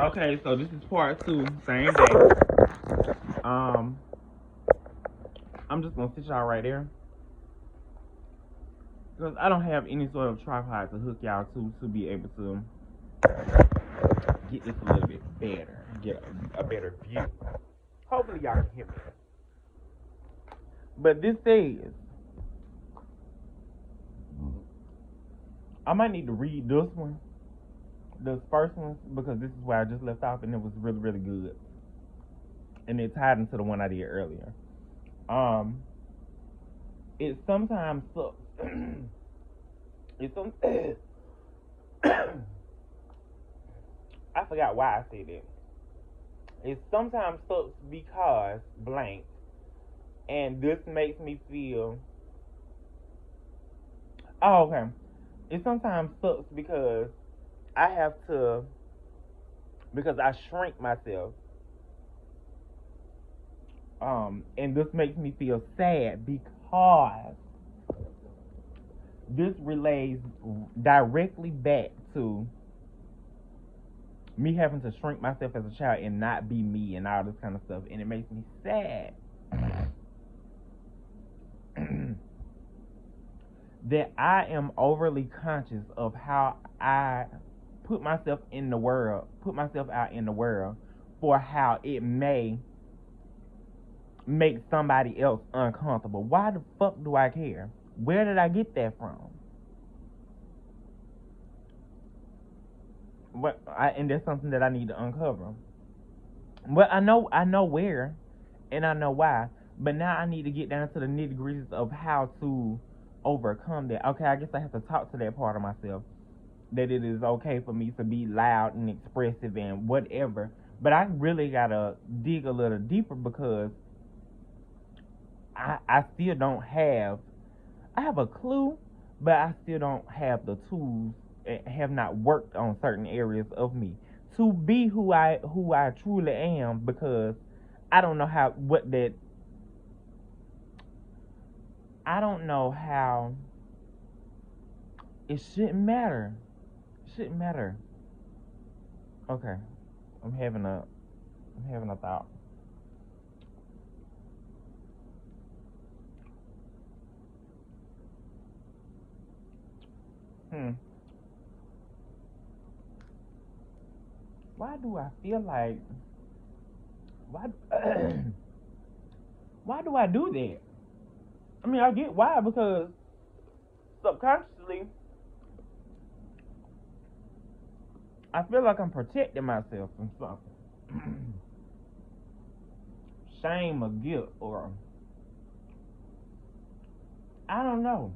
Okay, so this is part two, same day. Um, I'm just gonna sit y'all right there because I don't have any sort of tripod to hook y'all to be able to get this a little bit better, get a better view. Hopefully y'all can hear me. But this says I might need to read this one, this first one, because this is where I just left off and it was really, really good. And it tied into the one I did earlier. It sometimes sucks. It's some I forgot why I said it. It sometimes sucks because blank, and this makes me feel. Oh, okay. It sometimes sucks because I have to, because I shrink myself. And this makes me feel sad because this relates directly back to me having to shrink myself as a child and not be me and all this kind of stuff, and it makes me sad that I am overly conscious of how I put myself in the world, put myself out in the world for how it may make somebody else uncomfortable. Why the fuck do I care? Where did I get that from? And that's something that I need to uncover. Well, I know where, and I know why. But now I need to get down to the nitty gritties of how to overcome that. Okay, I guess I have to talk to that part of myself, that it is okay for me to be loud and expressive and whatever. But I really gotta dig a little deeper because I still don't have. I have a clue, but I still don't have the tools. Have not worked on certain areas of me to be who I truly am, because I don't know how what that I don't know how it shouldn't matter. It shouldn't matter. Okay. I'm having a thought. Hmm. Why do I feel like why why do I do that? I mean, I get why, because subconsciously I feel like I'm protecting myself from something. Shame or guilt, or I don't know.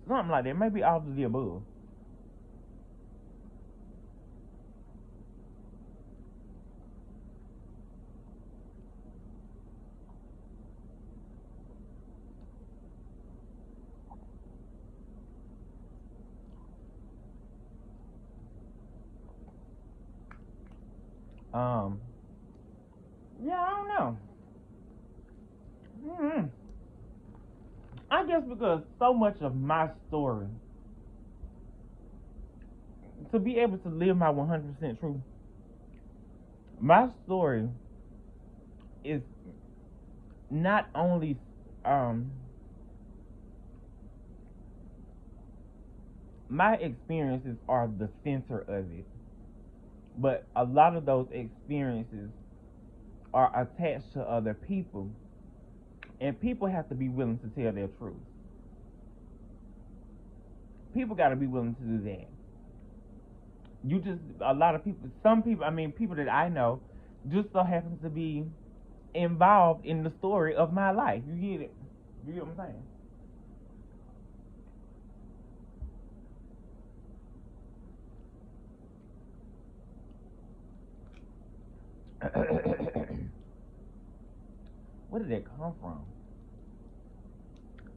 Something like that. Maybe all of the above. Um, yeah, I don't know. Mm-hmm. I guess because so much of my story, to be able to live my 100% truth, my story is not only um my experiences are the center of it, but a lot of those experiences are attached to other people, and people have to be willing to tell their truth. People got to be willing to do that. You just a lot of people, some people, I mean, people that I know, just so happens to be involved in the story of my life. You get it? You get what I'm saying? Where did that come from?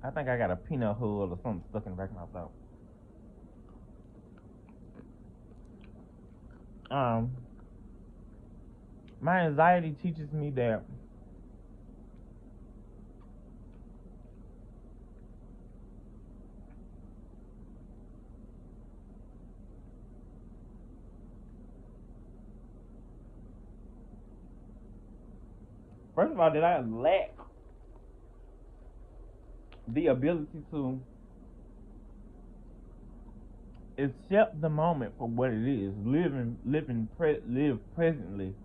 I think I got a peanut hull or something stuck in the back of my throat. Um, my anxiety teaches me that First of all, that I lack the ability to accept the moment for what it is, live presently,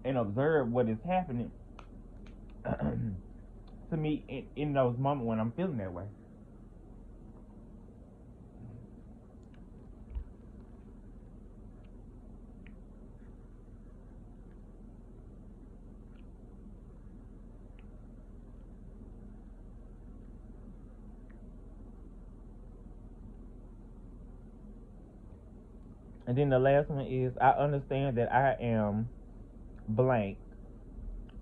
and observe what is happening to me in those moments when I'm feeling that way. And then the last one is I understand that I am blank,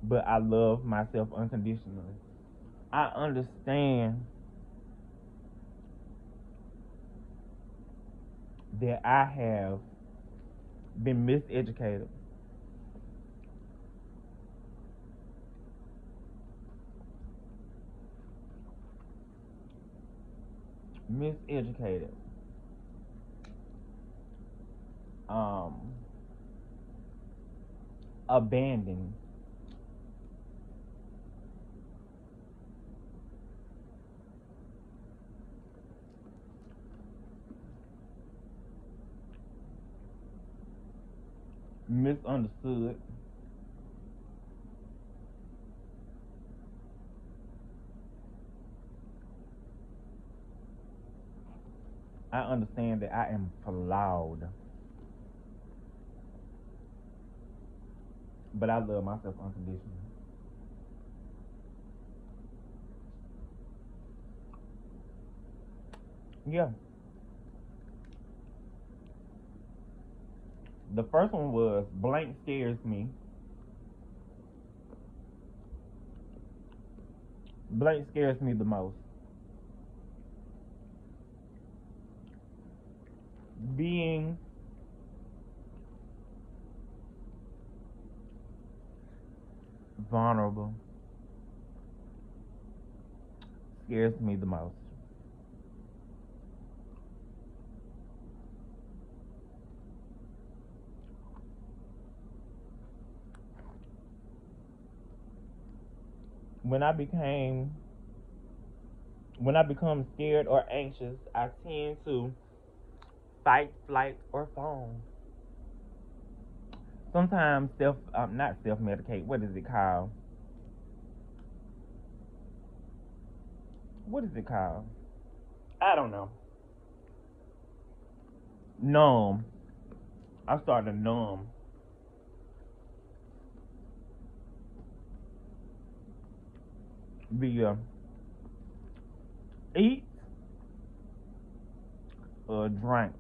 but I love myself unconditionally. I understand that I have been miseducated. Miseducated. Um, Abandoned. Misunderstood. I understand that I am flawed, but I love myself unconditionally. Yeah. The first one was blank scares me. Blank scares me the most. Being vulnerable scares me the most. When I became when I become scared or anxious, I tend to fight, flight, or fawn. Sometimes not self medicate. What is it called? What is it called? I don't know. Numb. I started to numb via eat or drink,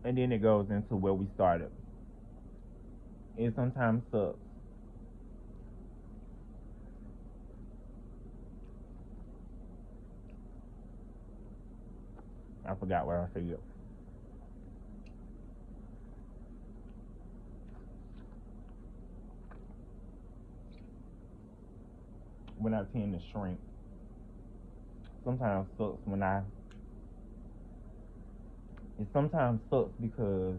and then it goes into where we started. It sometimes sucks. I forgot where I said. When I tend to shrink, sometimes sucks when I. It sometimes sucks because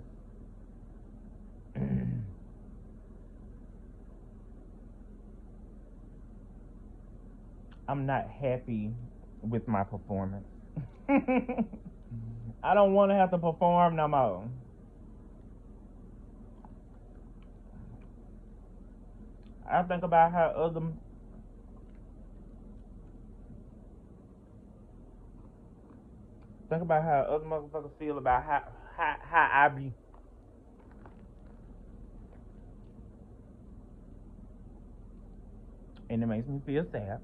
I'm not happy with my performance. I don't want to have to perform no more. I think about how other motherfuckers feel about how I be, and it makes me feel sad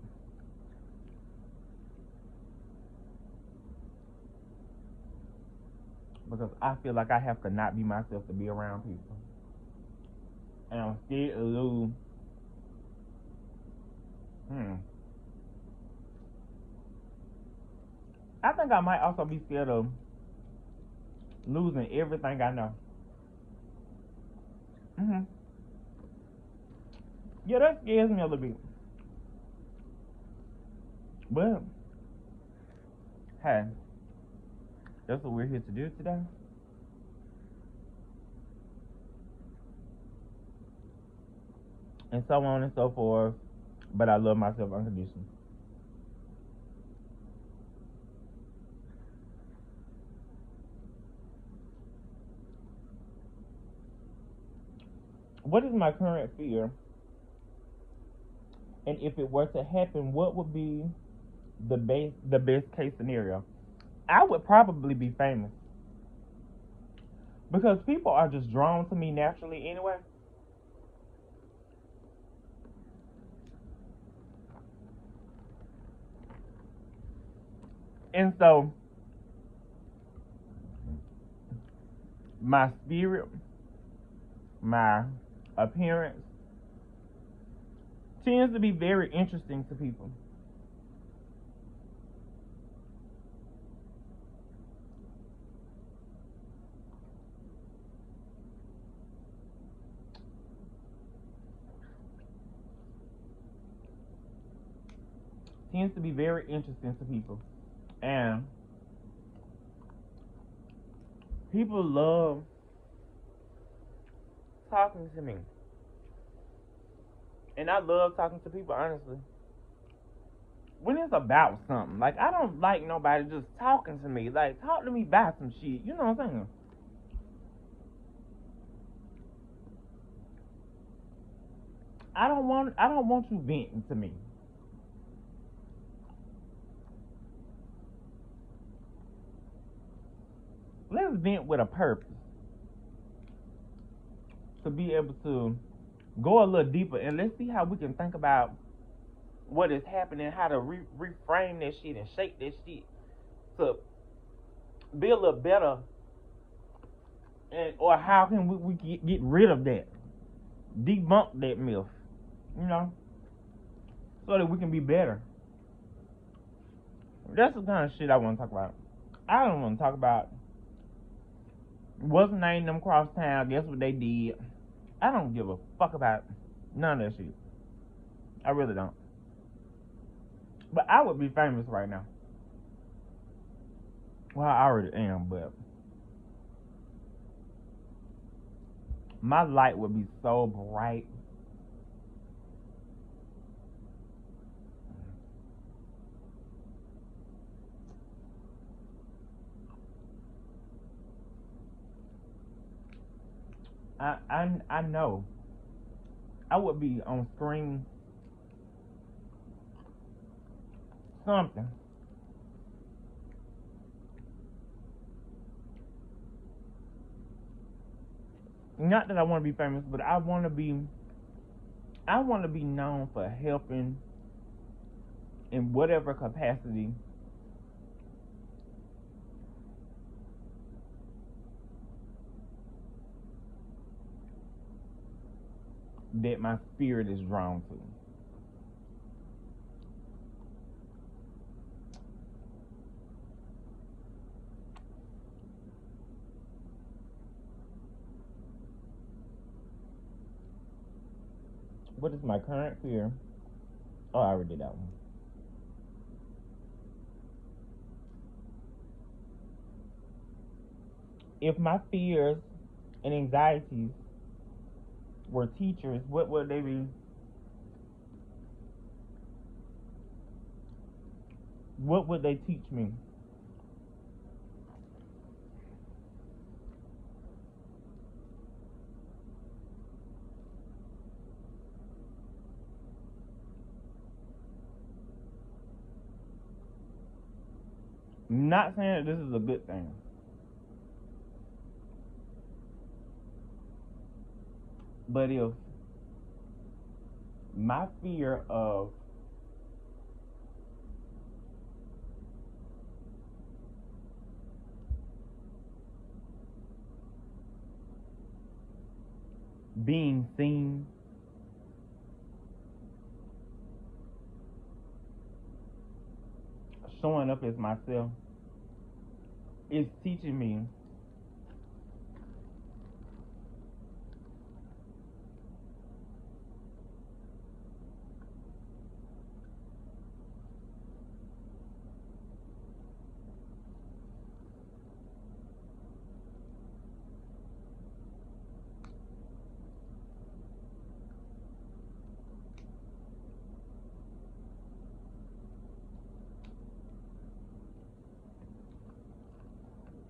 because I feel like I have to not be myself to be around people, and I'm scared to lose. Hmm. I think I might also be scared of losing everything I know. Hmm. Yeah, that scares me a little bit. But hey, That's what we're here to do today. And so on and so forth. But I love myself unconditionally. What is my current fear? And if it were to happen, what would be the best case scenario? I would probably be famous because people are just drawn to me naturally anyway. And so my spirit, my appearance tends to be very interesting to people. Tends to be very interesting to people. And people love talking to me. And I love talking to people, honestly. When it's about something, like I don't like nobody just talking to me. Like, talk to me about some shit. You know what I'm saying? I don't want you venting to me. Let's vent with a purpose to be able to go a little deeper, and let's see how we can think about what is happening, how to reframe that shit and shape that shit to be a little better, and or how can we get rid of that, debunk that myth, you know, so that we can be better. That's the kind of shit I want to talk about. I don't want to talk about what's named them cross town. Guess what they did? I don't give a fuck about none of that shit. I really don't. But I would be famous right now. Well, I already am, but my light would be so bright. I know I would be on screen something. Not that I want to be famous, but I want to be known for helping in whatever capacity that my spirit is drawn to. What is my current fear? Oh, I already did that one. If my fears and anxieties were teachers, what would they be? What would they teach me? Not saying that this is a good thing, but if my fear of being seen, showing up as myself, is teaching me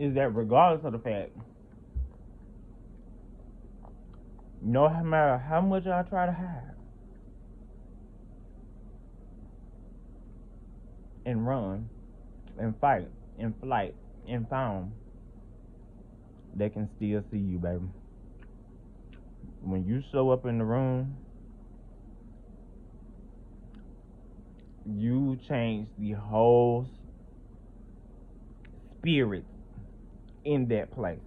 is that regardless of the fact, no matter how much I try to hide and run and fight and flight and foam, they can still see you, baby. When you show up in the room, you change the whole spirit in that place.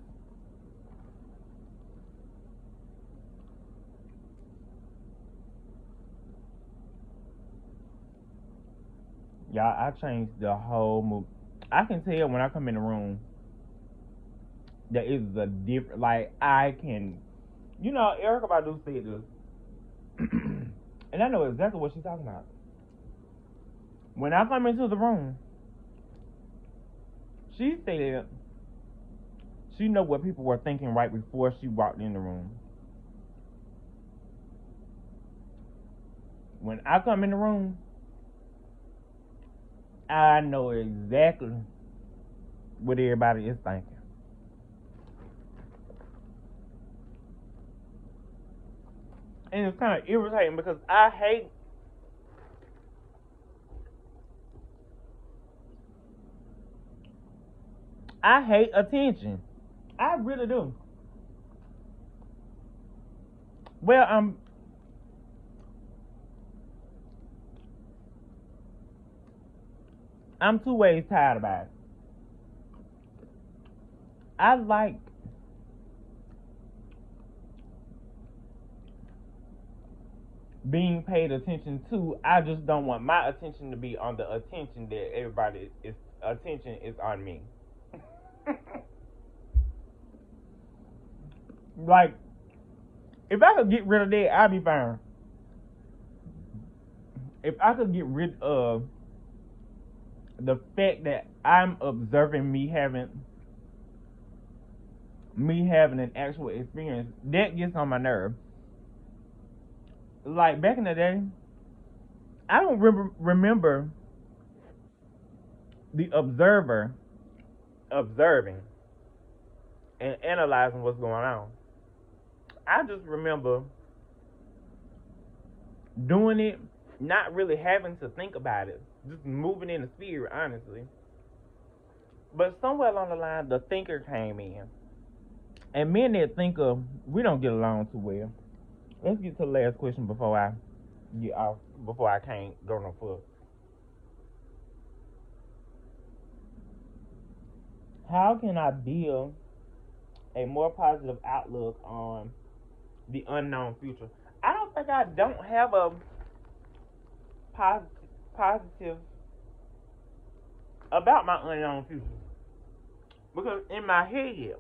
Y'all, I changed the whole mood. I can tell when I come in the room that it's a different, like, I can, Erica Badu said this, and I know exactly what she's talking about. When I come into the room, she said she know what people were thinking right before she walked in the room. When I come in the room, I know exactly what everybody is thinking. And it's kind of irritating because I hate attention. I really do. Well, I'm two ways tired about it. I like being paid attention to. I just don't want my attention to be on the attention that everybody is attention is on me. Like, if I could get rid of that, I'd be fine. If I could get rid of the fact that I'm observing me having an actual experience, that gets on my nerve. Like back in the day, I don't remember the observer observing and analyzing what's going on. I just remember doing it, not really having to think about it, just moving in the spirit, honestly. But somewhere along the line, the thinker came in. And me and that thinker, we don't get along too well. Let's get to the last question before I get off, before I can't go no further. How can I build a more positive outlook on the unknown future? I don't think I don't have a positive about my unknown future. Because in my head,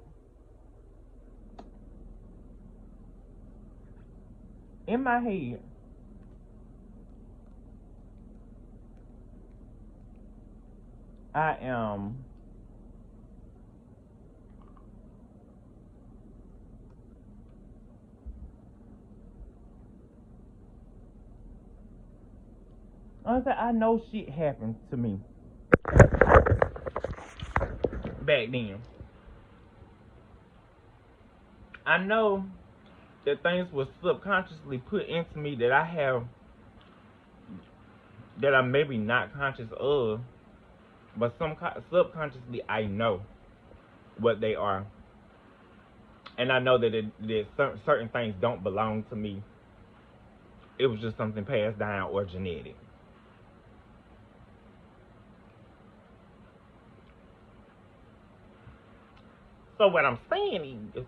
I am I know shit happened to me back then. I know that things were subconsciously put into me that I'm maybe not conscious of, but subconsciously I know what they are, and I know that certain things don't belong to me. It was just something passed down or genetic. So what I'm saying is,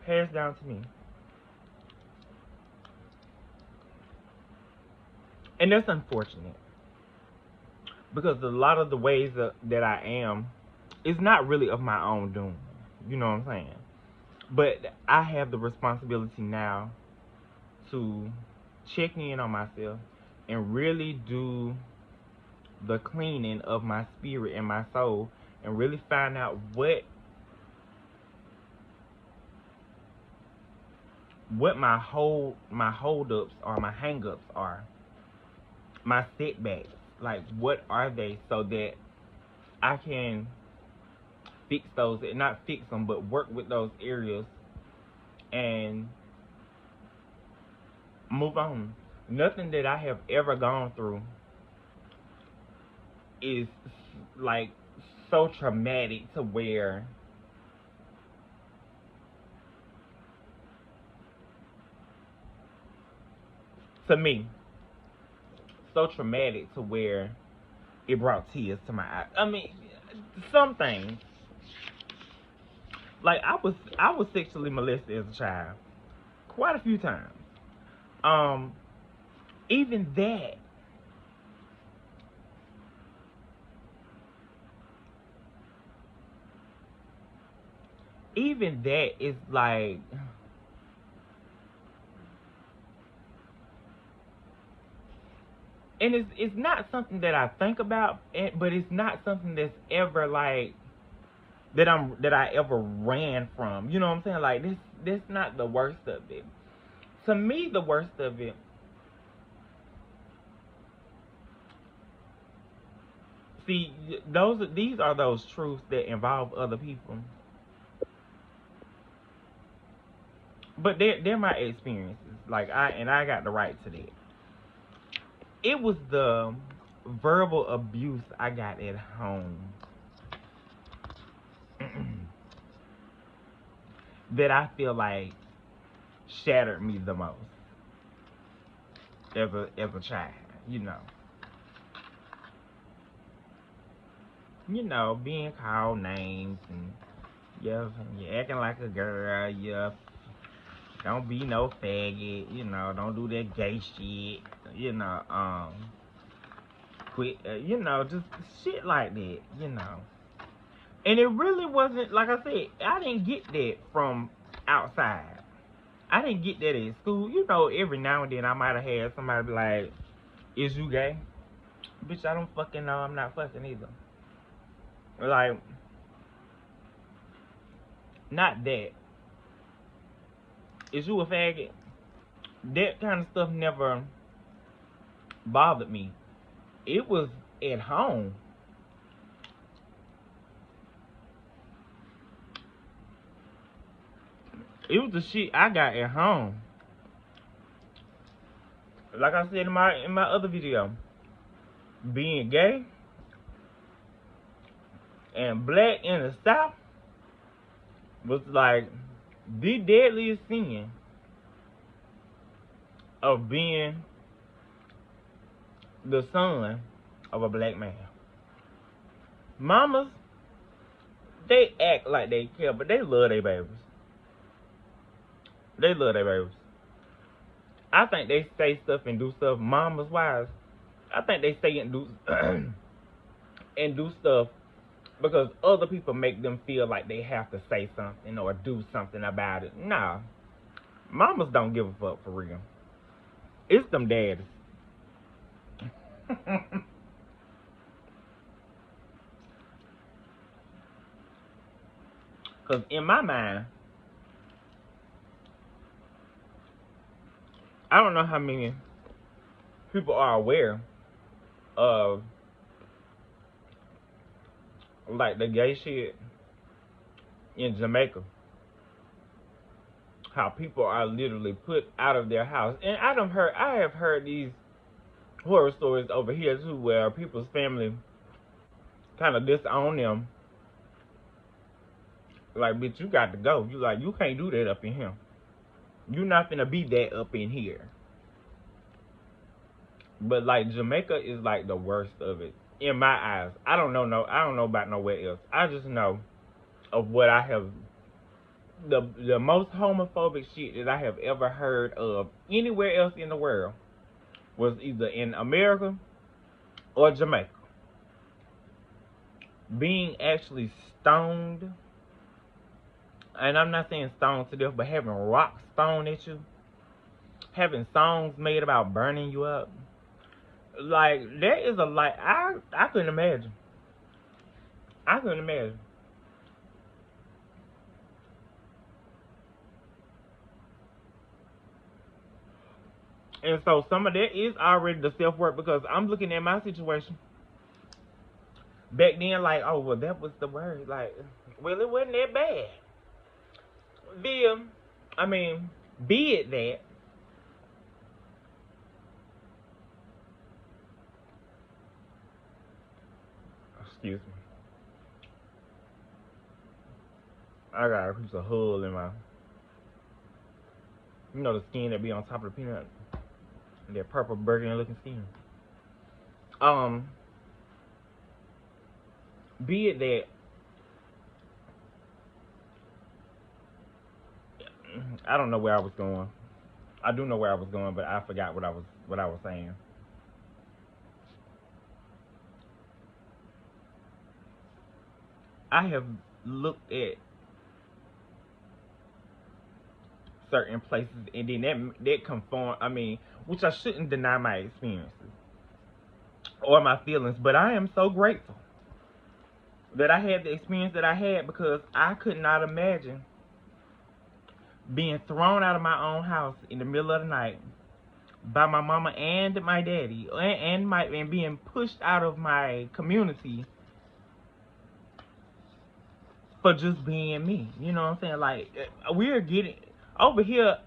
passed down to me. And that's unfortunate. Because a lot of the ways that I am is not really of my own doing. You know what I'm saying? But I have the responsibility now to check in on myself and really do the cleaning of my spirit and my soul, and really find out what my holdups are, my hangups are, my setbacks. Like, what are they, so that I can fix those, and not fix them, but work with those areas and move on. Nothing that I have ever gone through is like so traumatic to where to me so traumatic to where it brought tears to my eyes. I mean, some things, like I was sexually molested as a child quite a few times. Um, even that, even that is like, and it's not something that I think about, but it's not something that's ever like that I ever ran from. You know what I'm saying? Like, this not the worst of it. To me, the worst of it, see, these are those truths that involve other people, but they're my experiences. Like, I got the right to that. It was the verbal abuse I got at home that I feel like shattered me the most as a child. You know, being called names, and yeah, you're acting like a girl. Yeah, don't be no faggot. Don't do that gay shit. Quit. Just shit like that. And it really wasn't, like I said, I didn't get that from outside. I didn't get that at school. Every now and then I might have had somebody be like, "Is you gay?" Bitch, I don't fucking know. I'm not fucking either. Like, not that. Is you a faggot? That kind of stuff never bothered me. It was at home. It was the shit I got at home. Like I said in my other video, being gay and black in the South was like the deadliest sin of being the son of a black man. Mamas, they act like they care, but they love their babies. They love their babies. I think they say stuff and do stuff, mamas wise. I think they say and do and do stuff because other people make them feel like they have to say something or do something about it. Nah, mamas don't give a fuck for real. It's them daddies. Because in my mind, I don't know how many people are aware of like the gay shit in Jamaica. How people are literally put out of their house. And I have heard these horror stories over here too, where people's family kind of disown them. Like, bitch, you got to go. You can't do that up in here. You're not gonna be that up in here. But like, Jamaica is like the worst of it in my eyes. I don't know about nowhere else. I just know of what I have, the most homophobic shit that I have ever heard of anywhere else in the world was either in America or Jamaica. Being actually stoned, and I'm not saying stoned to death, but having rocks thrown at you, having songs made about burning you up, Like that is a like I couldn't imagine. I couldn't imagine. And so some of that is already the self work because I'm looking at my situation back then like, oh well that was the word. Like, well it wasn't that bad. Be I mean, be it that. Excuse me. I got a piece of hull in my, you know, the skin that be on top of the peanut, that purple burgundy looking skin. Um, be it that I don't know where I was going. I do know where I was going, but I forgot what I was saying. I have looked at certain places and then that conform. I mean, which I shouldn't deny my experiences or my feelings, but I am so grateful that I had the experience that I had because I could not imagine being thrown out of my own house in the middle of the night by my mama and my daddy and being pushed out of my community for just being me. You know what I'm saying? Like we're getting over here.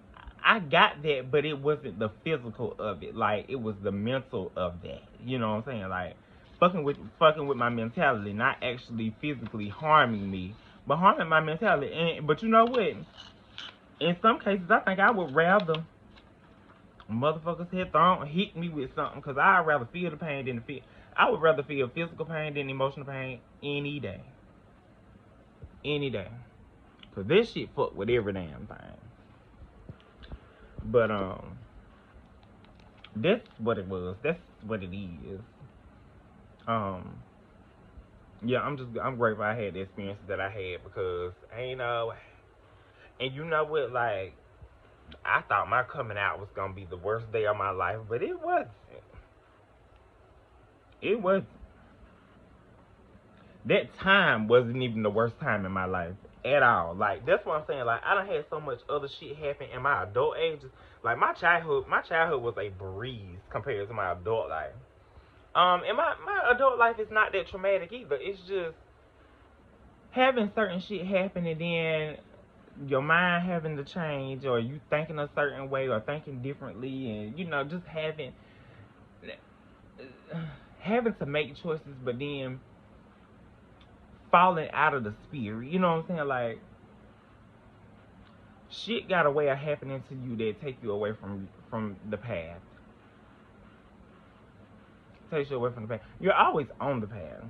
I got that, but it wasn't the physical of it. Like it was the mental of that. You know what I'm saying? Like fucking with my mentality, not actually physically harming me, but harming my mentality. But you know what? In some cases, I think I would rather motherfuckers hit me with something because I'd rather feel the pain than the feel. I would rather feel physical pain than emotional pain any day. Any day. Cause this shit fuck with every damn thing. But that's what it was. That's what it is. Um yeah, I'm grateful I had the experience that I had because ain't and you know what, like I thought my coming out was gonna be the worst day of my life, but it wasn't. It was that time wasn't even the worst time in my life at all. Like that's what I'm saying. Like I done had so much other shit happen in my adult ages. Like my childhood was a breeze compared to my adult life. And my adult life is not that traumatic either. It's just having certain shit happen and then your mind having to change or you thinking a certain way or thinking differently and just having to make choices but then falling out of the spirit. You know what I'm saying? Like shit got a way of happening to you that take you away from the path. Takes you away from the path. You're always on the path.